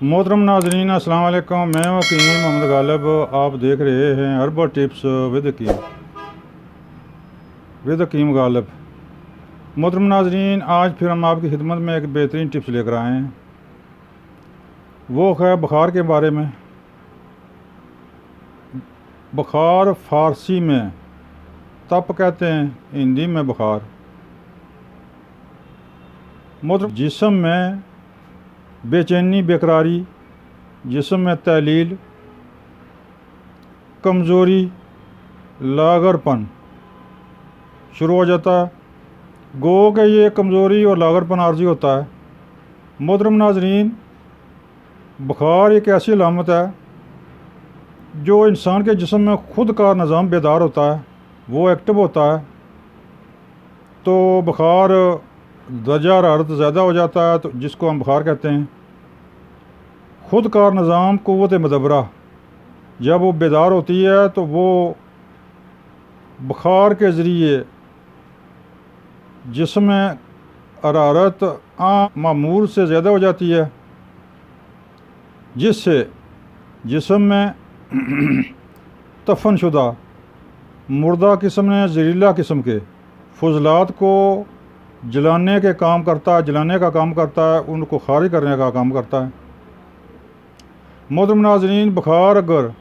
मोहतरम नाजरीन अस्सलाम वालेकुम। मैं वकील मोहम्मद गालिब। आप देख रहे हैं हर्बल टिप्स विद हकीम गालिब। मोहतरम नाजरीन, आज फिर हम आपकी खिदमत में एक बेहतरीन टिप्स लेकर आए हैं। वो है बुखार के बारे में। बुखार फ़ारसी में तप कहते हैं, हिंदी में बुखार। मोहतरम, जिस्म में बेचैनी, बेकरारी, जिस्म में तहलील, कमज़ोरी, लागरपन शुरू हो जाता है। गो के ये कमज़ोरी और लागरपन आर्जी होता है। मोहतरम नाजरीन, बुखार एक ऐसी अलामत है जो इंसान के जिस्म में ख़ुद का निज़ाम बेदार होता है, वो एक्टिव होता है, तो बुखार दर्जा हरारत ज़्यादा हो जाता है, तो जिसको हम बुखार कहते हैं। ख़ुद का निज़ाम क़ुव्वत मुदब्बरा जब वो बेदार होती है तो वो बुखार के ज़रिए जिस्म में हरारत मामूल से ज़्यादा हो जाती है, जिससे जिस्म में तफनशुदा मुर्दा किस्म ने जहरीला किस्म के फजलात को जलाने का काम करता है, उनको खारिज करने का काम करता है। मोहतरम नाज़रीन, बुखार अगर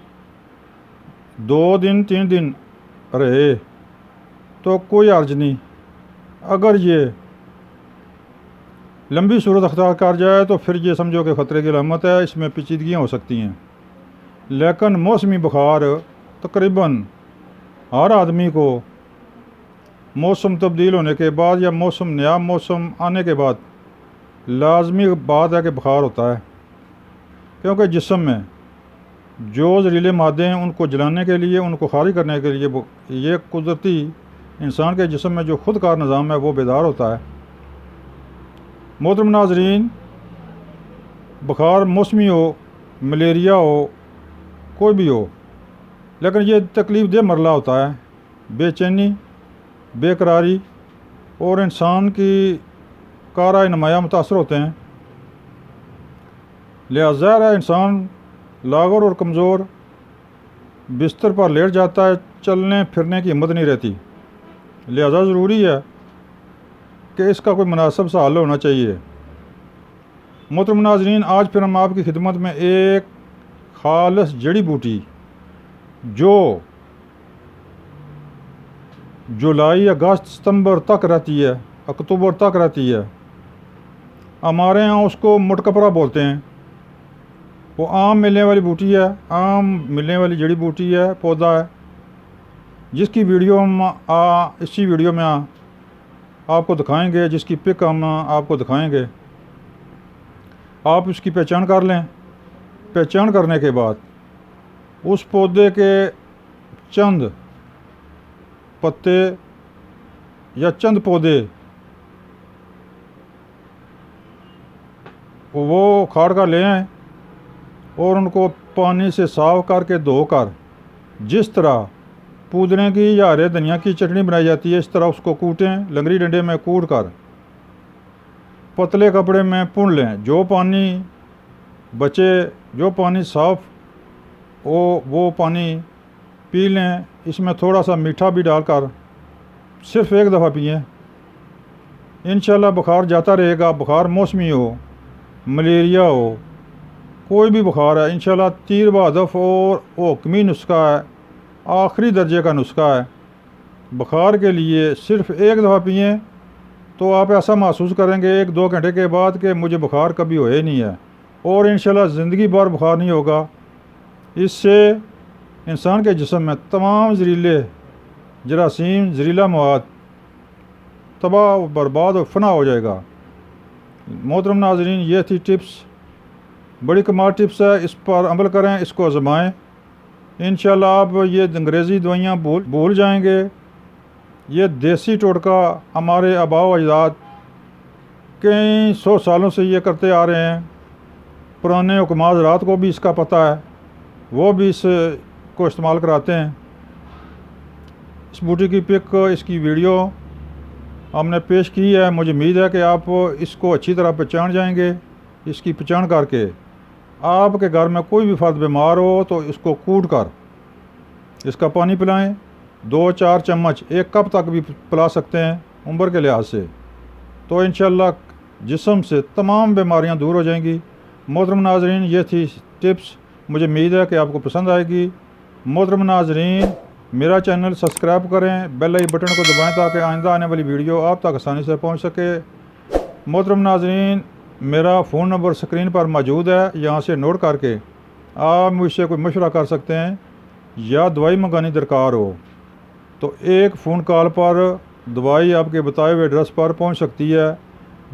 2 दिन 3 दिन रहे तो कोई अर्ज नहीं। अगर ये लंबी सूरत अख्तियार कर जाए तो फिर ये समझो कि ख़तरे की अलामत है, इसमें पेचीदगियाँ हो सकती हैं। लेकिन मौसमी बुखार तकरीबन हर आदमी को मौसम तब्दील होने के बाद या नया मौसम आने के बाद लाजमी बात है कि बुखार होता है, क्योंकि जिस्म में जो जहरीले मादे हैं उनको जलाने के लिए, उनको खारिज करने के लिए ये कुदरती इंसान के जिस्म में जो ख़ुद का निज़ाम है वो बेदार होता है। मोहतरम नाज़रीन, बुखार मौसमी हो, मलेरिया हो, कोई भी हो, लेकिन ये तकलीफ़ दह मरला होता है। बेचैनी, बेकरारी और इंसान की कारा नुमाया मुतासर होते हैं। लिहाजा है इंसान लागर और कमज़ोर, बिस्तर पर लेट जाता है, चलने फिरने की हिम्मत नहीं रहती। लिहाजा ज़रूरी है कि इसका कोई मुनासिब सा हल होना चाहिए। मोहतरम नाज़रीन, आज फिर हम आपकी खिदमत में एक ख़ालिस जड़ी बूटी जो जुलाई, अगस्त, सितंबर तक रहती है, अक्टूबर तक रहती है, हमारे यहाँ उसको मुटकपरा बोलते हैं। वो आम मिलने वाली बूटी है, आम मिलने वाली जड़ी बूटी है, पौधा है, जिसकी वीडियो हम इसी वीडियो में आपको दिखाएंगे, जिसकी पिक हम आपको दिखाएंगे। आप इसकी पहचान कर लें। पहचान करने के बाद उस पौधे के चंद पत्ते या चंद पौधे वो उखाड़ कर ले आएँ और उनको पानी से साफ़ करके धोकर, जिस तरह पुदीने की या हरे धनिया की चटनी बनाई जाती है, इस तरह उसको कूटें, लंगड़ी डंडे में कूट कर पतले कपड़े में पुन लें। जो पानी बचे, जो पानी साफ़ हो, वो पानी पी लें। इसमें थोड़ा सा मीठा भी डालकर सिर्फ़ एक दफ़ा पिएं। इंशाल्लाह बुखार जाता रहेगा। बुखार मौसमी हो, मलेरिया हो, कोई भी बुखार है, इंशाल्लाह तीर बहदफ और हुक्मी नुस्खा है, आखिरी दर्जे का नुस्खा है। बुखार के लिए सिर्फ़ एक दफ़ा पिएं तो आप ऐसा महसूस करेंगे 1-2 घंटे के बाद कि मुझे बुखार कभी होया ही नहीं है, और इंशाल्लाह ज़िंदगी भर बुखार नहीं होगा। इससे इंसान के जिस्म में तमाम जहरीले जरासीम, जहरीला मवाद तबाह, बर्बाद और फना हो जाएगा। मोहतरम नाज़रीन, ये थी टिप्स, बड़ी कमाल टिप्स है। इस पर अमल करें, इसको आज़माएँ। इंशाल्लाह आप ये अंग्रेज़ी दवाइयाँ भूल जाएंगे। ये देसी टोटका हमारे आबा व अजदाद कई 100 सालों से ये करते आ रहे हैं। पुराने हुक्मा हज़रात को भी इसका पता है, वो भी इसको इस्तेमाल कराते हैं। इस बूटी की पिक, इसकी वीडियो हमने पेश की है। मुझे उम्मीद है कि आप इसको अच्छी तरह पहचान जाएंगे। इसकी पहचान करके आपके घर में कोई भी फर्द बीमार हो तो इसको कूट कर इसका पानी पिलाएं। 2-4 चम्मच 1 कप तक भी पिला सकते हैं उम्र के लिहाज से, तो इंशाल्लाह जिस्म से तमाम बीमारियां दूर हो जाएंगी। मोहतरम नाज़रीन, ये थी टिप्स, मुझे उम्मीद है कि आपको पसंद आएगी। मोहतरम नाज़रीन, मेरा चैनल सब्सक्राइब करें, बेल आई बटन को दबाएं ताकि आइंदा आने वाली वीडियो आप तक आसानी से पहुंच सके। मोहतरम नाज़रीन, मेरा फ़ोन नंबर स्क्रीन पर मौजूद है, यहाँ से नोट करके आप मुझसे कोई मशवरा कर सकते हैं या दवाई मंगानी दरकार हो तो एक फ़ोन कॉल पर दवाई आपके बताए हुए एड्रेस पर पहुंच सकती है।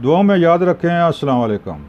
दुआ में याद रखें। अस्सलाम वालेकुम।